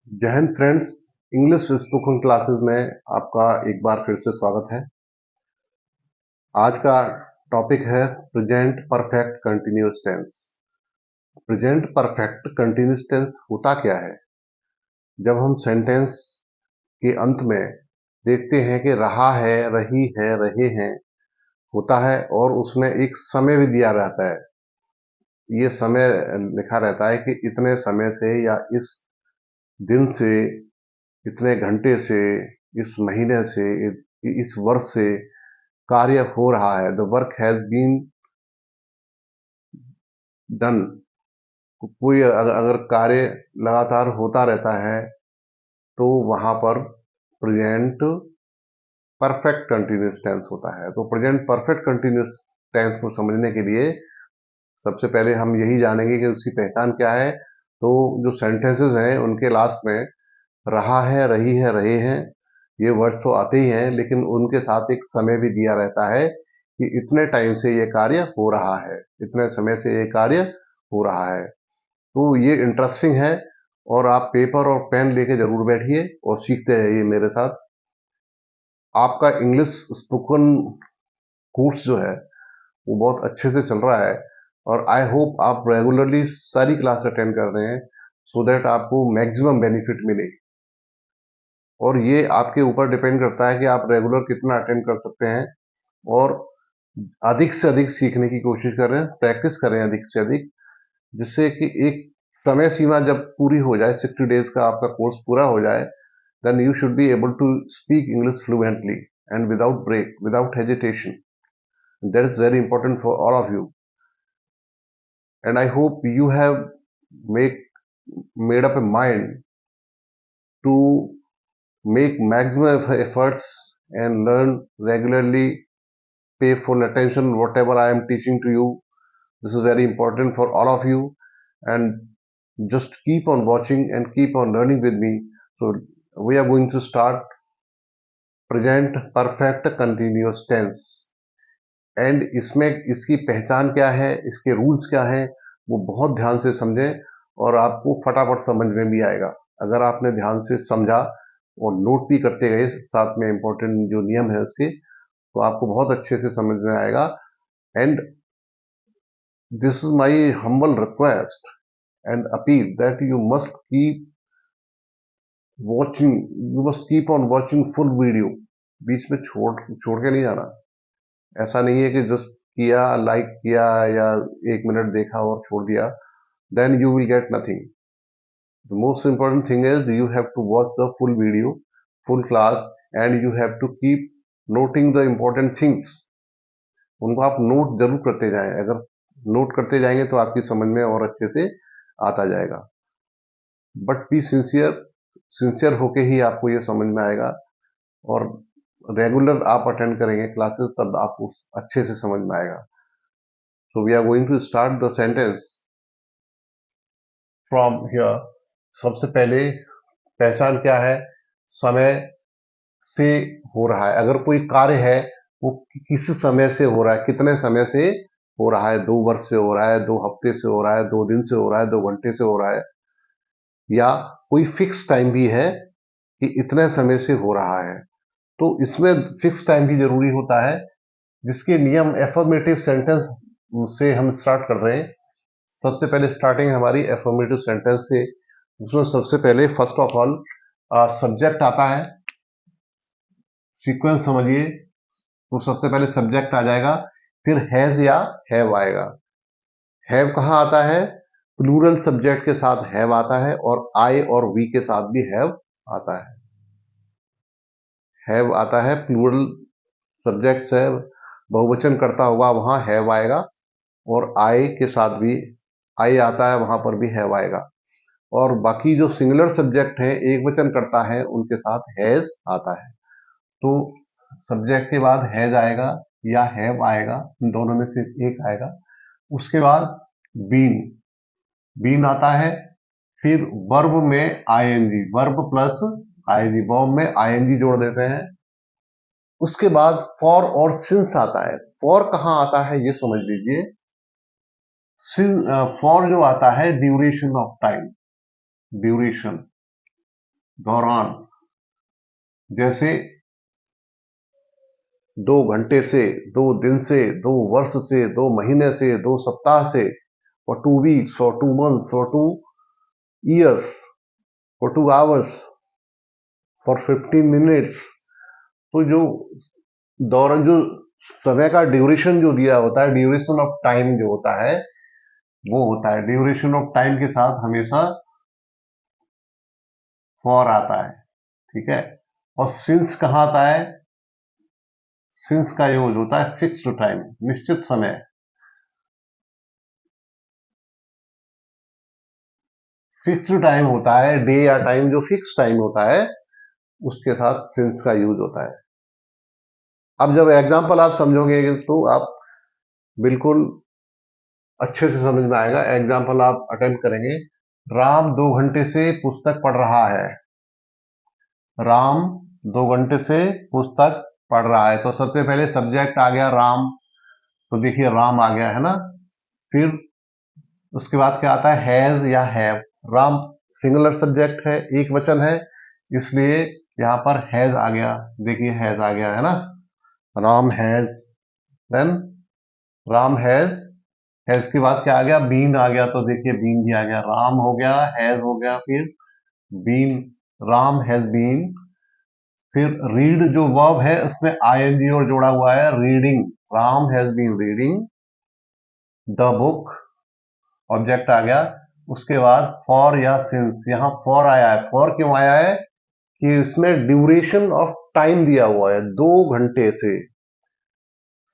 जय Hind friends. English spoken classes में आपका एक बार फिर से स्वागत है। आज का टॉपिक है present perfect continuous tense. Present perfect continuous tense होता क्या है? जब हम सेंटेंस के अंत में देखते हैं कि रहा है, रही है, रहे हैं होता है और उसमें एक समय भी दिया रहता है। ये समय लिखा रहता है कि इतने समय से या इस दिन से, इतने घंटे से, इस महीने से, इस वर्ष से कार्य हो रहा है। The work has been done. कोई अगर कार्य लगातार होता रहता है तो वहां पर प्रेजेंट परफेक्ट कंटिन्यूअस टेंस होता है। तो प्रेजेंट परफेक्ट कंटिन्यूअस टेंस को समझने के लिए सबसे पहले हम यही जानेंगे कि उसकी पहचान क्या है। तो जो सेंटेंसेस हैं उनके लास्ट में रहा है, रही है, रहे हैं ये वर्ड्स तो आते ही हैं, लेकिन उनके साथ एक समय भी दिया रहता है कि इतने टाइम से ये कार्य हो रहा है, इतने समय से ये कार्य हो रहा है। तो ये इंटरेस्टिंग है और आप पेपर और पेन लेके जरूर बैठिए और सीखते रहिए मेरे साथ। आपका इंग्लिश स्पोकन कोर्स जो है वो बहुत अच्छे से चल रहा है और आई होप आप रेगुलरली सारी क्लास अटेंड कर रहे हैं सो दैट आपको मैक्सिमम बेनिफिट मिले। और ये आपके ऊपर डिपेंड करता है कि आप रेगुलर कितना अटेंड कर सकते हैं और अधिक से अधिक सीखने की कोशिश करें, प्रैक्टिस करें अधिक से अधिक, जिससे कि एक समय सीमा जब पूरी हो जाए, 60 डेज का आपका कोर्स पूरा हो जाए, then you should be able to speak English fluently and without break, without hesitation. That is very important for all of you. And I hope you have make made up a mind to make maximum efforts and learn regularly, pay full attention whatever I am teaching to you. This is very important for all of you, and just keep on watching and keep on learning with me. So we are going to start present perfect continuous tense, and इसमें इसकी पहचान क्या है, इसके rules क्या हैं, वो बहुत ध्यान से समझें और आपको फटाफट समझ में भी आएगा। अगर आपने ध्यान से समझा और नोट भी करते गए साथ में इंपॉर्टेंट जो नियम है उसके, तो आपको बहुत अच्छे से समझ में आएगा। And this is my humble request and appeal that you must keep watching, you must keep on watching full video. बीच में छोड़ छोड़ के नहीं जाना। ऐसा नहीं है कि जस्ट किया, लाइक किया या 1 मिनट देखा और छोड़ दिया, then you will get nothing. The most important thing is you have to watch the full video, full class, and you have to keep noting the important things. उनको आप note जरूर करते जाएं। अगर नोट करते जाएंगे तो आपकी समझ में और अच्छे से आता जाएगा। बट बी सिंसियर, सिंसियर होके ही आपको ये समझ में आएगा और रेगुलर आप अटेंड करेंगे क्लासेस तब आपको अच्छे से समझ में आएगा। So we are going to start the sentence from here. सबसे पहले पहचान क्या है? समय से हो रहा है। अगर कोई कार्य है वो किस समय से हो रहा है, कितने समय से हो रहा है, 2 वर्ष से हो रहा है, 2 हफ्ते से हो रहा है, 2 दिन से हो रहा है, 2 घंटे से हो रहा है, या कोई फिक्स टाइम भी है कि इतने समय से हो रहा है। तो इसमें फिक्स टाइम भी जरूरी होता है, जिसके नियम एफर्मेटिव सेंटेंस से हम स्टार्ट कर रहे हैं। सबसे पहले स्टार्टिंग हमारी एफर्मेटिव सेंटेंस से। उसमें सबसे पहले फर्स्ट ऑफ ऑल सब्जेक्ट आता है। सीक्वेंस समझिए। तो सबसे पहले सब्जेक्ट आ जाएगा, फिर हैज या हैव आएगा। हैव कहाँ आता है? प्लूरल सब्जेक्ट के साथ हैव आता है और आई और वी के साथ भी हैव आता है। हैव आता है प्लूरल सब्जेक्ट से, बहुवचन करता हुआ वहां हैव आएगा, और आई के साथ भी आई आता है, वहां पर भी हैव आएगा। और बाकी जो सिंगुलर सब्जेक्ट है, एक वचन करता है, उनके साथ हैज आता है। तो सब्जेक्ट के बाद हैज आएगा या हैव आएगा, दोनों में से एक आएगा। उसके बाद बीन, बीन आता है। फिर वर्ब में ING, verb plus ING, verb में आईएनजी जोड़ देते हैं। उसके बाद फॉर और सिंस आता है। फॉर कहां आता है ये समझ लीजिए। फॉर जो आता है ड्यूरेशन ऑफ टाइम, ड्यूरेशन। दौरान, जैसे 2 घंटे से, 2 दिन से, 2 वर्ष से, 2 महीने से, 2 सप्ताह से, for 2 weeks, for 2 months, for 2 years, for 2 hours, for 15 minutes। तो जो दौरान जो समय का ड्यूरेशन जो दिया होता है, ड्यूरेशन ऑफ टाइम जो होता है, वो होता है ड्यूरेशन ऑफ टाइम के साथ हमेशा फॉर आता है, ठीक है। और सिंस कहाँ आता है? सिंस का यूज होता है फिक्स्ड टाइम, निश्चित समय। फिक्स्ड टाइम होता है, डे या टाइम जो फिक्स टाइम होता है, उसके साथ सिंस का यूज होता है। अब जब एग्जाम्पल आप समझोगे तो आप बिल्कुल अच्छे से समझ में आएगा। एग्जाम्पल आप अटेम्प्ट करेंगे। राम 2 घंटे से पुस्तक पढ़ रहा है। राम 2 घंटे से पुस्तक पढ़ रहा है, तो सबसे पहले सब्जेक्ट आ गया राम, तो देखिए राम आ गया है ना। फिर उसके बाद क्या आता है? हैज या हैव। राम सिंगुलर सब्जेक्ट है, एक वचन है, इसलिए यहां पर हैज आ गया। देखिए हैज आ गया है ना, राम हैज। देन राम हैज के बाद क्या आ गया? बीन आ गया, तो देखिए बीन भी आ गया। राम हो गया, हैज हो गया, फिर बीन, राम हैज बीन। फिर रीड जो वर्ब है उसमें आईएनजी और जोड़ा हुआ है, reading. Ram has been reading the book, object आ गया। उसके बाद फॉर या सिंस, यहां फॉर आया है। फॉर क्यों आया है? कि इसमें ड्यूरेशन ऑफ टाइम दिया हुआ है, 2 घंटे से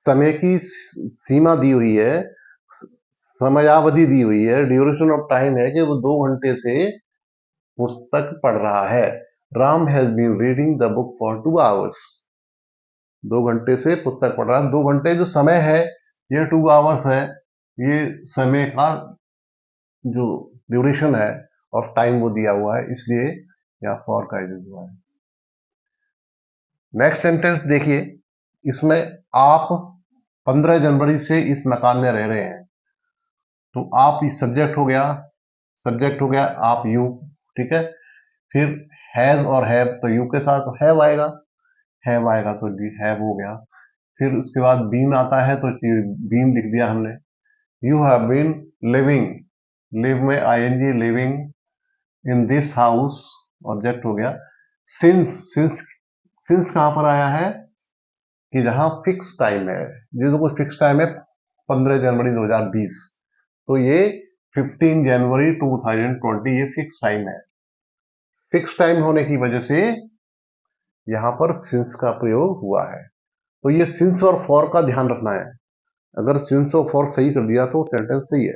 समय की सीमा दी हुई है, समयावधि दी हुई है, ड्यूरेशन ऑफ टाइम है कि वो 2 घंटे से पुस्तक पढ़ रहा है। Ram has been reading the book for 2 hours। 2 घंटे से पुस्तक पढ़ रहा है। 2 घंटे जो समय है, ये 2 hours है। ये समय का जो ड्यूरेशन है ऑफ टाइम वो दिया हुआ है, इसलिए यहाँ फॉर का यूज हुआ है। नेक्स्ट सेंटेंस देखिए, इसमें आप 15 जनवरी से इस मकान में रह रहे हैं, तो आप इस सब्जेक्ट हो गया, सब्जेक्ट हो गया आप यू, ठीक है। फिर हैज और हैव, तो यू के साथ हैव आएगा, हैव आएगा तो जी हैव हो गया। फिर उसके बाद बीन आता है, तो बीन लिख दिया हमने। You have been living, live में ING, living in this house, object हो गया। सिंस कहां पर आया है? कि जहां फिक्स टाइम है, जिसको कोई फिक्स टाइम है 15 जनवरी 2020, तो ये 15 जनवरी 2020 ये फिक्स टाइम है। फिक्स टाइम होने की वजह से यहां पर सिंस का प्रयोग हुआ है। तो ये सिंस और फॉर का ध्यान रखना है। अगर सिंस और फॉर सही कर दिया तो सेंटेंस सही है।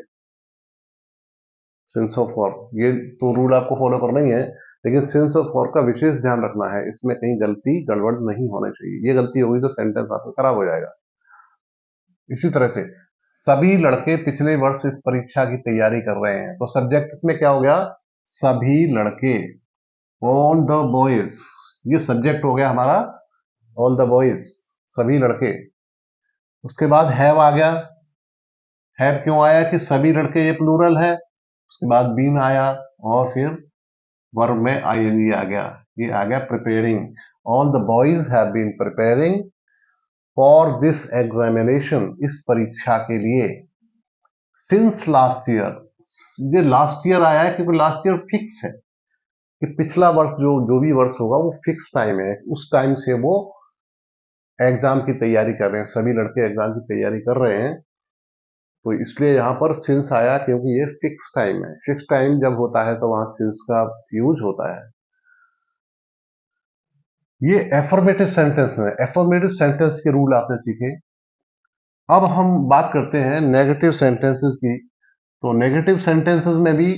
सिंस और फॉर, ये तो रूल आपको फॉलो करना ही है, लेकिन सिंस और फॉर का विशेष ध्यान रखना है। इसमें कहीं गलती गड़बड़ नहीं होनी चाहिए। ये गलती होगी तो सेंटेंस आपका खराब हो जाएगा। इसी तरह से सभी लड़के पिछले वर्ष इस परीक्षा की तैयारी कर रहे हैं, तो सब्जेक्ट इसमें क्या हो गया? सभी लड़के, ऑल द बॉयज, ये सब्जेक्ट हो गया हमारा, ऑल द बॉयज, सभी लड़के। उसके बाद हैव आ गया। हैव क्यों आया? कि सभी लड़के, ये प्लूरल है। उसके बाद बीन आया, और फिर वर्ब में आईएनजी आ गया, ये आ गया preparing. All the boys have been preparing for this examination, इस परीक्षा के लिए। सिंस लास्ट ईयर, ये लास्ट ईयर आया है क्योंकि लास्ट ईयर फिक्स है कि पिछला वर्ष जो जो भी वर्ष होगा वो फिक्स टाइम है, उस टाइम से वो एग्जाम की तैयारी कर रहे हैं, सभी लड़के एग्जाम की तैयारी कर रहे हैं। तो इसलिए यहां पर सिंस आया क्योंकि ये फिक्स टाइम है। फिक्स टाइम जब होता है तो वहां सिंस का यूज होता है। ये एफर्मेटिव सेंटेंस है। एफर्मेटिव सेंटेंस के रूल आपने सीखे। अब हम बात करते हैं नेगेटिव सेंटेंसेस की। तो नेगेटिव सेंटेंसेस में भी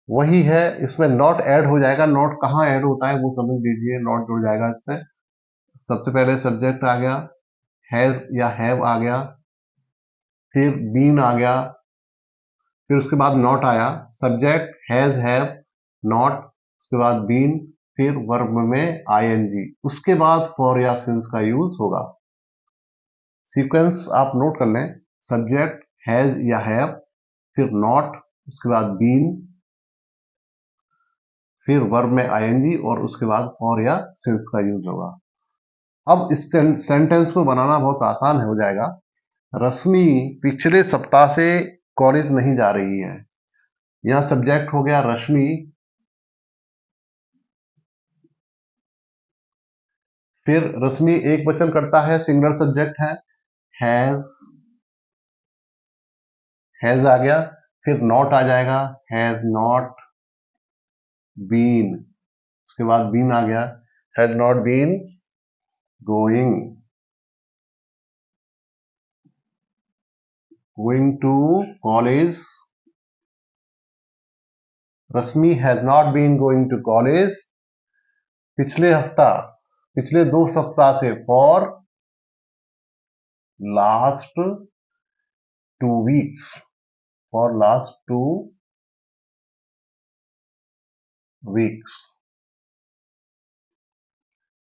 वही है, इसमें नॉट ऐड हो जाएगा। नॉट कहाँ ऐड होता है वो समझ लीजिए। नॉट जुड़ जाएगा इसमें। सबसे पहले सब्जेक्ट आ गया, हैज या हैव आ गया, फिर बीन आ गया, फिर उसके बाद नॉट आया। सब्जेक्ट हैज, हैव, नॉट, उसके बाद बीन, फिर वर्ब में आईएनजी, उसके बाद फॉर या सिंस का यूज होगा। सीक्वेंस आप नोट कर लें। सब्जेक्ट हैज या हैव, फिर नॉट, उसके बाद बीन, फिर वर्ब में आईएनजी और उसके बाद फॉर या सिंस का यूज होगा। अब इस सेंटेंस को बनाना बहुत आसान हो जाएगा। रश्मि पिछले सप्ताह से कॉलेज नहीं जा रही है। यहां सब्जेक्ट हो गया रश्मि, फिर रश्मि एक वचन करता है, सिंगुलर सब्जेक्ट है, हैज आ गया, फिर नॉट आ जाएगा, हैज नॉट बीन, उसके बाद बीन आ गया, has not been going to college. Rashmi has not been going to college पिछले 2 सप्ताह से, for last 2 weeks, for last 2 weeks.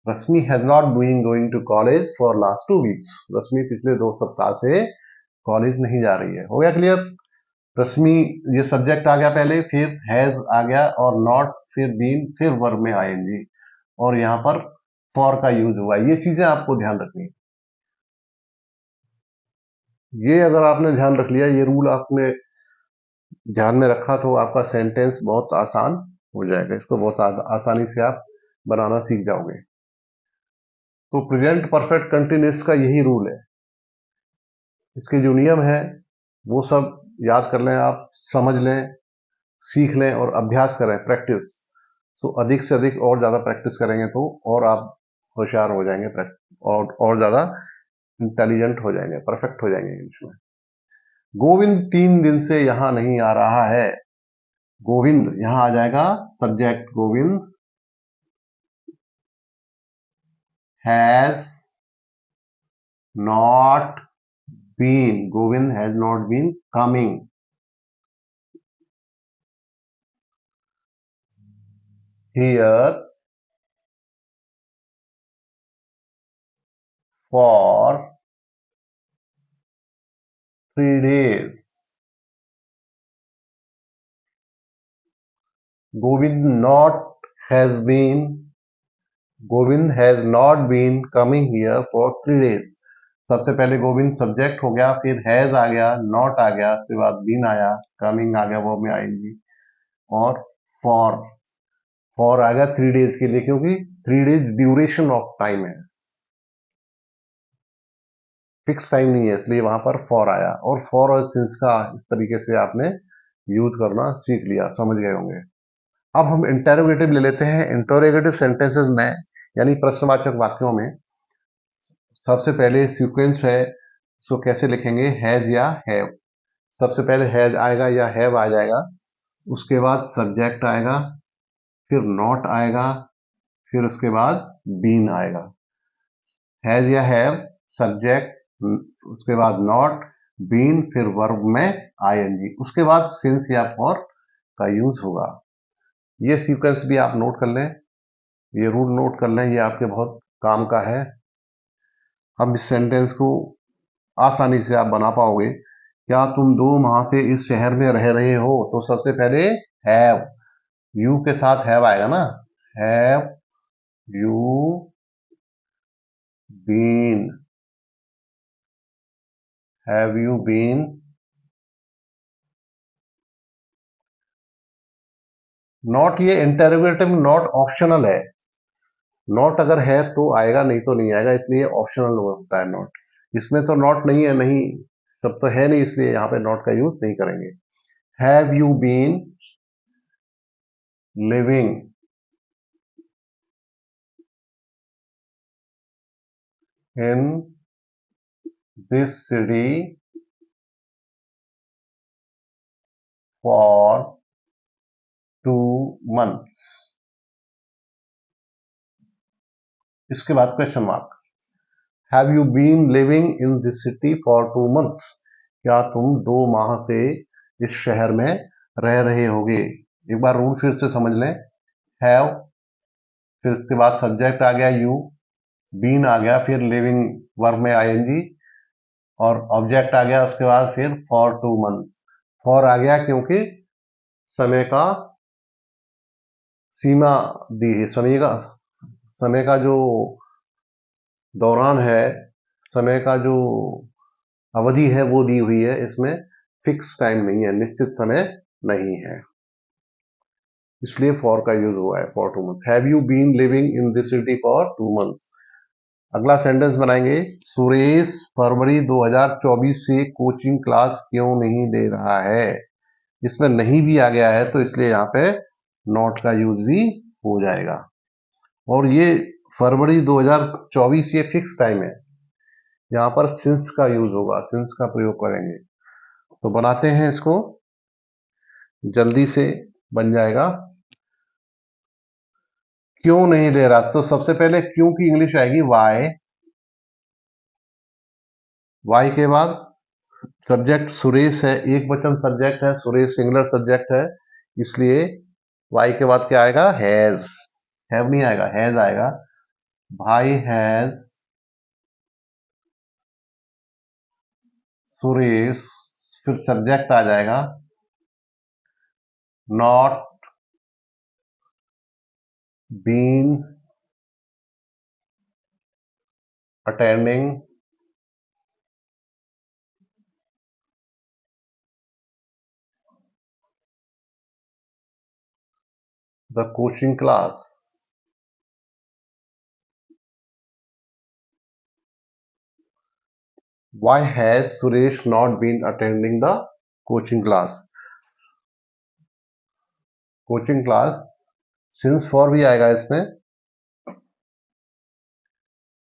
Rashmi has not been going to college for last 2 weeks. Rashmi पिछले 2 सप्ताह से कॉलेज नहीं जा रही है। हो गया क्लियर? रश्मि, ये सब्जेक्ट आ गया पहले, फिर हैज आ गया और नॉट, फिर बीन, फिर वर्ब में आईएनजी और यहां पर फॉर का यूज हुआ। ये चीजें आपको ध्यान रखनी है। ये अगर आपने ध्यान रख लिया, ये रूल आपने ध्यान में रखा, तो आपका सेंटेंस बहुत आसान हो जाएगा। इसको बहुत आसानी से आप बनाना सीख जाओगे। तो प्रेजेंट परफेक्ट कंटिन्यूअस का यही रूल है। इसके जो नियम है वो सब याद कर लें, आप समझ लें, सीख लें और अभ्यास करें, प्रैक्टिस। सो अधिक से अधिक और ज़्यादा प्रैक्टिस करेंगे तो और आप होशियार हो जाएंगे और ज़्यादा इंटेलिजेंट हो जाएंगे, परफेक्ट हो जाएंगे इंग्लिश में। गोविंद 3 दिन से यहां नहीं आ रहा है। गोविंद यहां आ जाएगा subject, Govind has not been, Govind has not been coming here for 3 days। Govind Govind has not been coming here for 3 days। सबसे पहले गोविंद सब्जेक्ट हो गया, फिर हैज आ गया, नॉट आ गया, उसके बाद बीन आया, कमिंग आ गया, वो में आएंगी, और फॉर आ गया 3 days के लिए, क्योंकि 3 days ड्यूरेशन ऑफ टाइम है, फिक्स टाइम नहीं है, इसलिए वहां पर फॉर आया। और फॉर और सिंस का इस तरीके से आपने यूज करना सीख लिया, समझ गए होंगे। अब हम इंटेरोगेटिव ले लेते हैं। इंटेरोगेटिव सेंटेंसेस में, यानी प्रश्नवाचक वाक्यों में, सबसे पहले सीक्वेंस है, इसको कैसे लिखेंगे, हैज या हैव। सबसे पहले हैज आएगा या हैव आ जाएगा, उसके बाद सब्जेक्ट आएगा, फिर नॉट आएगा, फिर उसके बाद बीन आएगा। हैज या हैव, सब्जेक्ट, उसके बाद नॉट, बीन, फिर वर्ब में आईएनजी, उसके बाद सिंस या फॉर का यूज होगा। ये सीक्वेंस भी आप नोट कर लें, ये रूल नोट कर लें, ये आपके बहुत काम का है। अब इस सेंटेंस को आसानी से आप बना पाओगे। क्या तुम 2 माह से इस शहर में रह रहे हो? तो सबसे पहले हैव, यू के साथ हैव आएगा ना, have you been, have you been. Not, ये इंटेरोगेटिव नॉट ऑप्शनल है। नॉट अगर है तो आएगा, नहीं तो नहीं आएगा, इसलिए ऑप्शनल होता है नॉट। इसमें तो नॉट नहीं है, नहीं, सब तो है नहीं, इसलिए यहां पे नॉट का यूज नहीं करेंगे। Have you been living in this city for 2 months। इसके बाद question mark. Have you been living in this city for 2 months? क्या तुम 2 माह से इस शहर में रह रहे होगे? एक बार रूल फिर से समझ लें। हैव, फिर उसके बाद सब्जेक्ट आ गया यू, बीन आ गया, फिर लिविंग वर्ब में आईएनजी और ऑब्जेक्ट आ गया, उसके बाद फिर फॉर 2 months। फॉर आ गया क्योंकि समय का सीमा दी है, समय का जो दौरान है, समय का जो अवधि है वो दी हुई है, इसमें फिक्स टाइम नहीं है, निश्चित समय नहीं है, इसलिए फॉर का यूज हुआ है, for 2 months। Have you been living in this city for 2 months। अगला सेंटेंस बनाएंगे, सुरेश फरवरी 2024 से कोचिंग क्लास क्यों नहीं ले रहा है। इसमें नहीं भी आ गया है तो इसलिए यहाँ पे नॉट का यूज भी हो जाएगा। और ये फरवरी 2024 ये फिक्स टाइम है, यहाँ पर सिंस का यूज होगा, सिंस का प्रयोग करेंगे। तो बनाते हैं इसको, जल्दी से बन जाएगा। क्यों नहीं ले रहा, तो सबसे पहले क्यों की इंग्लिश आएगी वाई। वाई के बाद सब्जेक्ट सुरेश है, एक वचन सब्जेक्ट है, सुरेश सिंगुलर सब्जेक्ट है, इसलिए वाई के बाद क्या आएगा, हैज। हैव नहीं आएगा, हैज आएगा। भाई हैज सुरेश, फिर सब्जेक्ट आ जाएगा not been attending the coaching class. Why has Suresh not been attending the coaching class? Coaching class since for भी आएगा इसमें,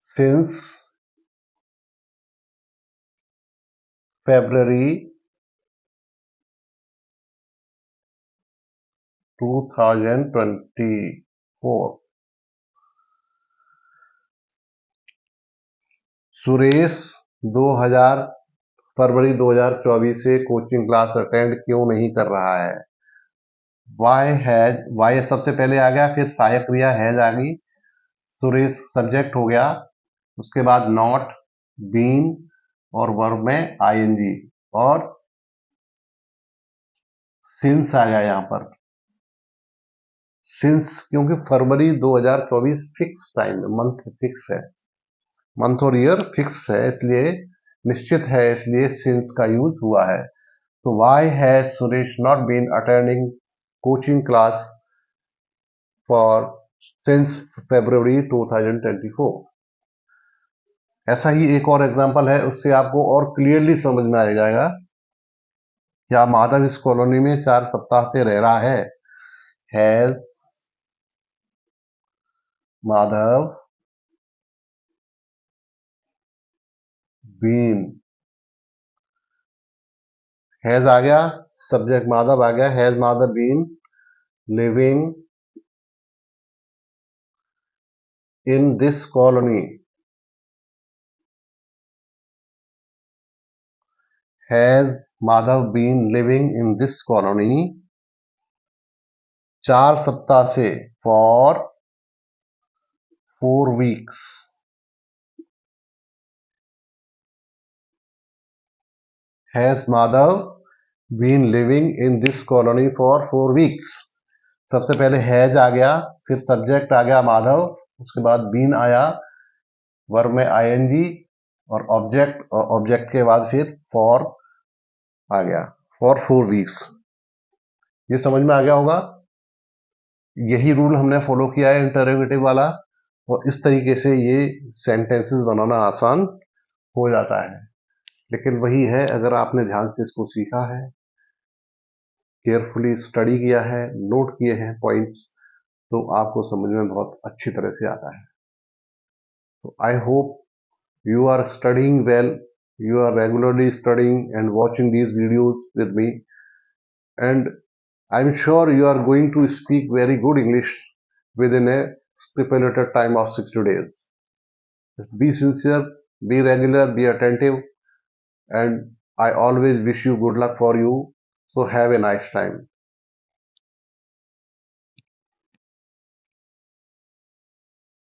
सिंस February 2024। सुरेश 2000 फरवरी 2024 से कोचिंग क्लास अटेंड क्यों नहीं कर रहा है। वाई हैज, वाई सबसे पहले आ गया, फिर सहायक क्रिया हैज आ गई, सुरेश सब्जेक्ट हो गया, उसके बाद नॉट, बीन और वर्ब में आईएनजी और सिंस आ गया यहाँ पर। सिंस क्योंकि फरवरी 2024 फिक्स टाइम है, मंथ फिक्स है, मंथ और ईयर फिक्स है, इसलिए निश्चित है, इसलिए सिंस का यूज हुआ है। तो why has Suresh not been attending coaching class for since February 2024। ऐसा ही एक और एग्जांपल है, उससे आपको और क्लियरली समझ में आ जाएगा। क्या माधव इस कॉलोनी में 4 सप्ताह से रह रहा है। हैज माधव बीन, हैज आ गया, सब्जेक्ट माधव आ गया, has Madhav been living in this colony. Has Madhav been living in this colony 4 सप्ताह से, for 4 weeks। Has Madhav been living in this colony for 4 weeks। सबसे पहले हैज आ गया, फिर सब्जेक्ट आ गया माधव, उसके बाद बीन आया, वर्ब में आईएनजी और ऑब्जेक्ट के बाद फिर फॉर आ गया, फॉर 4 weeks। ये समझ में आ गया होगा। यही रूल हमने फॉलो किया है इंटरोगेटिव वाला, और इस तरीके से ये सेंटेंसेस बनाना आसान हो जाता है। लेकिन वही है, अगर आपने ध्यान से इसको सीखा है, केयरफुली स्टडी किया है, नोट किए हैं पॉइंट्स, तो आपको समझ में बहुत अच्छी तरह से आता है। तो I hope you are studying well, you are regularly studying and watching these videos with me, and I'm sure you are going to speak very good English within a stipulated time of 60 days. Be sincere, be regular, be attentive, and I always wish you good luck for you. So have a nice time.